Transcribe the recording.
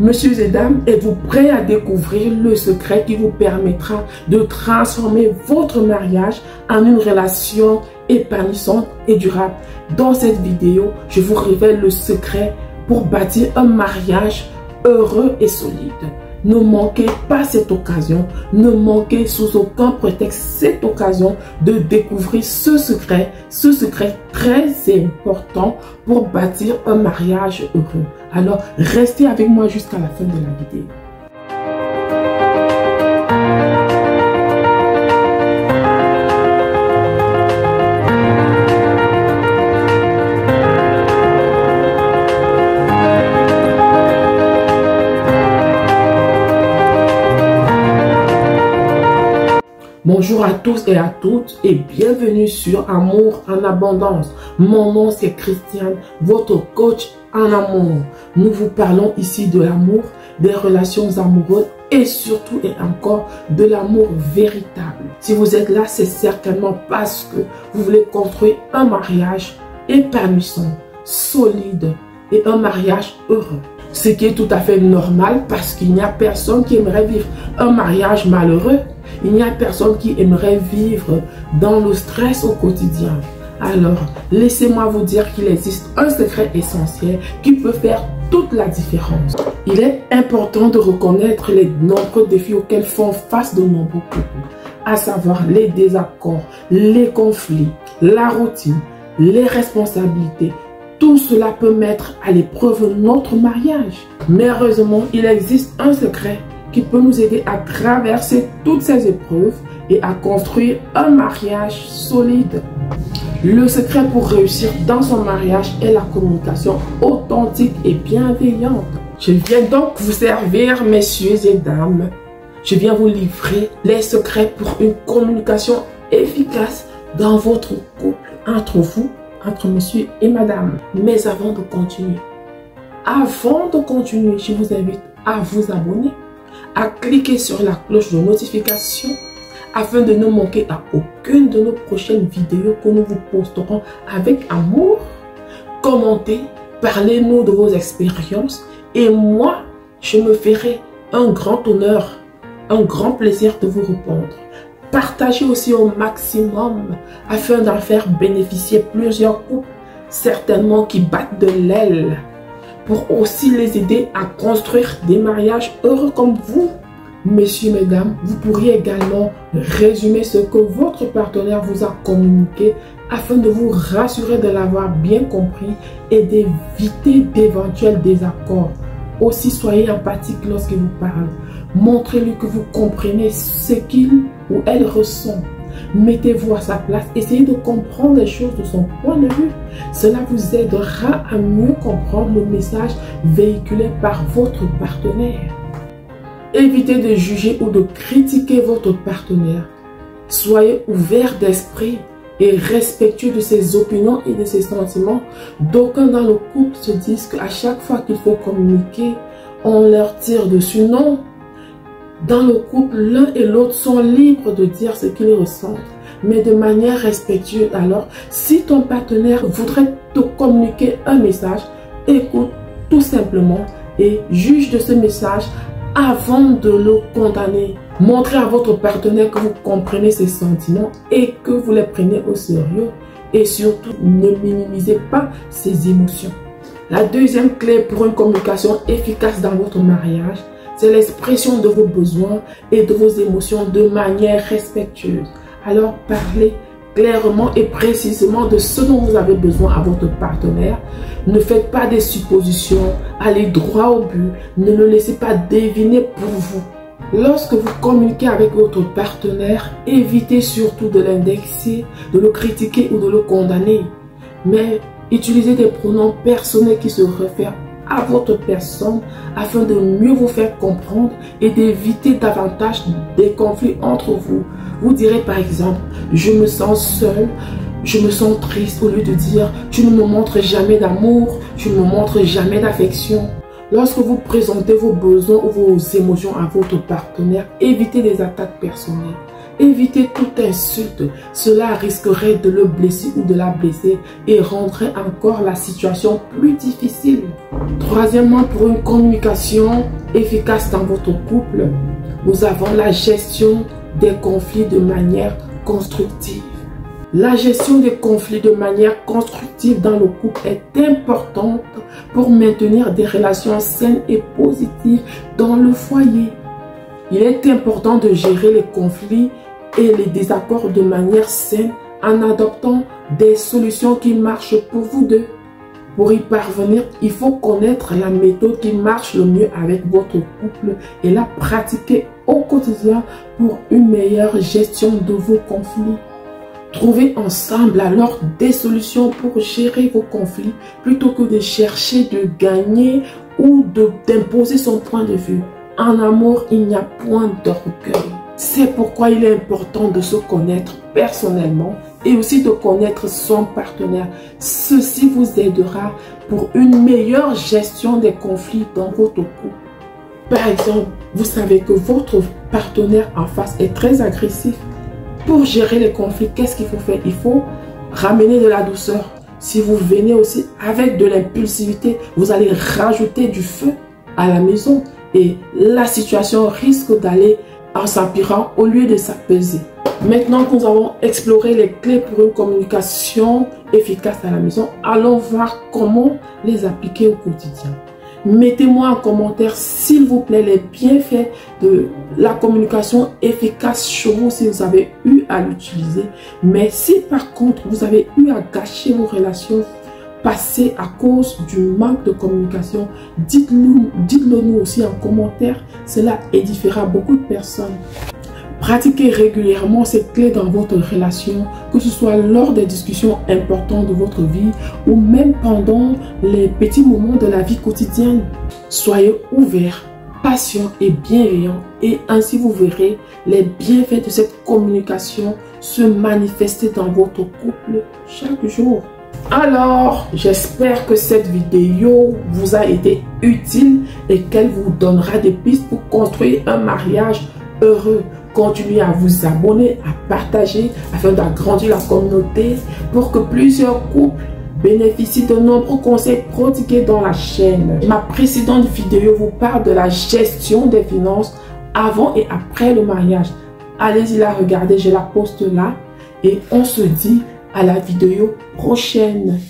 Messieurs et dames, êtes-vous prêts à découvrir le secret qui vous permettra de transformer votre mariage en une relation épanouissante et durable? Dans cette vidéo, je vous révèle le secret pour bâtir un mariage heureux et solide. Ne manquez pas cette occasion, ne manquez sous aucun prétexte cette occasion de découvrir ce secret très important pour bâtir un mariage heureux. Alors, restez avec moi jusqu'à la fin de la vidéo. Bonjour à tous et à toutes et bienvenue sur Amour en abondance. Mon nom c'est Christiane, votre coach en amour. Nous vous parlons ici de l'amour, des relations amoureuses et surtout et encore de l'amour véritable. Si vous êtes là, c'est certainement parce que vous voulez construire un mariage épanouissant, solide et un mariage heureux. Ce qui est tout à fait normal parce qu'il n'y a personne qui aimerait vivre un mariage malheureux. Il n'y a personne qui aimerait vivre dans le stress au quotidien. Alors, laissez-moi vous dire qu'il existe un secret essentiel qui peut faire toute la différence. Il est important de reconnaître les nombreux défis auxquels font face de nombreux couples, à savoir les désaccords, les conflits, la routine, les responsabilités. Tout cela peut mettre à l'épreuve notre mariage. Mais heureusement, il existe un secret qui peut nous aider à traverser toutes ces épreuves et à construire un mariage solide. Le secret pour réussir dans son mariage est la communication authentique et bienveillante. Je viens donc vous servir, messieurs et dames. Je viens vous livrer les secrets pour une communication efficace dans votre couple, entre vous, entre monsieur et madame. Mais avant de continuer, je vous invite à vous abonner, à cliquer sur la cloche de notification afin de ne manquer à aucune de nos prochaines vidéos que nous vous posterons avec amour. Commentez, parlez-nous de vos expériences et moi, je me ferai un grand honneur, un grand plaisir de vous répondre. Partagez aussi au maximum afin d'en faire bénéficier plusieurs couples, certainement qui battent de l'aile, pour aussi les aider à construire des mariages heureux comme vous. Messieurs, mesdames, vous pourriez également résumer ce que votre partenaire vous a communiqué afin de vous rassurer de l'avoir bien compris et d'éviter d'éventuels désaccords. Aussi, soyez empathique lorsqu'il vous parle. Montrez-lui que vous comprenez ce qu'il ou elle ressent. Mettez-vous à sa place, essayez de comprendre les choses de son point de vue. Cela vous aidera à mieux comprendre le message véhiculé par votre partenaire. Évitez de juger ou de critiquer votre partenaire. Soyez ouvert d'esprit et respectueux de ses opinions et de ses sentiments. D'aucuns dans le couple se disent qu'à chaque fois qu'il faut communiquer, on leur tire dessus. Non. Dans le couple, l'un et l'autre sont libres de dire ce qu'ils ressentent, mais de manière respectueuse. Alors, si ton partenaire voudrait te communiquer un message, écoute tout simplement et juge de ce message avant de le condamner. Montrez à votre partenaire que vous comprenez ses sentiments et que vous les prenez au sérieux. Et surtout, ne minimisez pas ses émotions. La deuxième clé pour une communication efficace dans votre mariage, c'est l'expression de vos besoins et de vos émotions de manière respectueuse. Alors parlez clairement et précisément de ce dont vous avez besoin à votre partenaire. Ne faites pas des suppositions, allez droit au but, ne le laissez pas deviner pour vous. Lorsque vous communiquez avec votre partenaire, évitez surtout de l'indexer, de le critiquer ou de le condamner. Mais utilisez des pronoms personnels qui se réfèrent à votre personne afin de mieux vous faire comprendre et d'éviter davantage des conflits entre vous. Vous direz par exemple, je me sens seul, je me sens triste, au lieu de dire, tu ne me montres jamais d'amour, tu ne me montres jamais d'affection. Lorsque vous présentez vos besoins ou vos émotions à votre partenaire, évitez les attaques personnelles. Évitez toute insulte. Cela risquerait de le blesser ou de la blesser et rendrait encore la situation plus difficile. Troisièmement, pour une communication efficace dans votre couple, nous avons la gestion des conflits de manière constructive. La gestion des conflits de manière constructive dans le couple est importante pour maintenir des relations saines et positives dans le foyer. Il est important de gérer les conflits et les désaccords de manière saine en adoptant des solutions qui marchent pour vous deux. Pour y parvenir, il faut connaître la méthode qui marche le mieux avec votre couple et la pratiquer au quotidien pour une meilleure gestion de vos conflits. Trouvez ensemble alors des solutions pour gérer vos conflits plutôt que de chercher de gagner ou d'imposer son point de vue. En amour, il n'y a point d'orgueil. C'est pourquoi il est important de se connaître personnellement et aussi de connaître son partenaire. Ceci vous aidera pour une meilleure gestion des conflits dans votre couple. Par exemple, vous savez que votre partenaire en face est très agressif. Pour gérer les conflits, qu'est-ce qu'il faut faire? Il faut ramener de la douceur. Si vous venez aussi avec de l'impulsivité, vous allez rajouter du feu à la maison et la situation risque d'aller en s'empirant au lieu de s'apaiser. Maintenant que nous avons exploré les clés pour une communication efficace à la maison, allons voir comment les appliquer au quotidien. Mettez-moi en commentaire, s'il vous plaît, les bienfaits de la communication efficace chez vous si vous avez eu à l'utiliser. Mais si par contre vous avez eu à gâcher vos relations passées à cause du manque de communication, dites-le nous aussi en commentaire. Cela édifiera beaucoup de personnes. Pratiquez régulièrement ces clés dans votre relation, que ce soit lors des discussions importantes de votre vie ou même pendant les petits moments de la vie quotidienne. Soyez ouverts, patients et bienveillants et ainsi vous verrez les bienfaits de cette communication se manifester dans votre couple chaque jour. Alors, j'espère que cette vidéo vous a été utile et qu'elle vous donnera des pistes pour construire un mariage heureux. Continuez à vous abonner, à partager afin d'agrandir la communauté pour que plusieurs couples bénéficient de nombreux conseils prodigués dans la chaîne. Ma précédente vidéo vous parle de la gestion des finances avant et après le mariage. Allez-y la regarder, je la poste là et on se dit à la vidéo prochaine.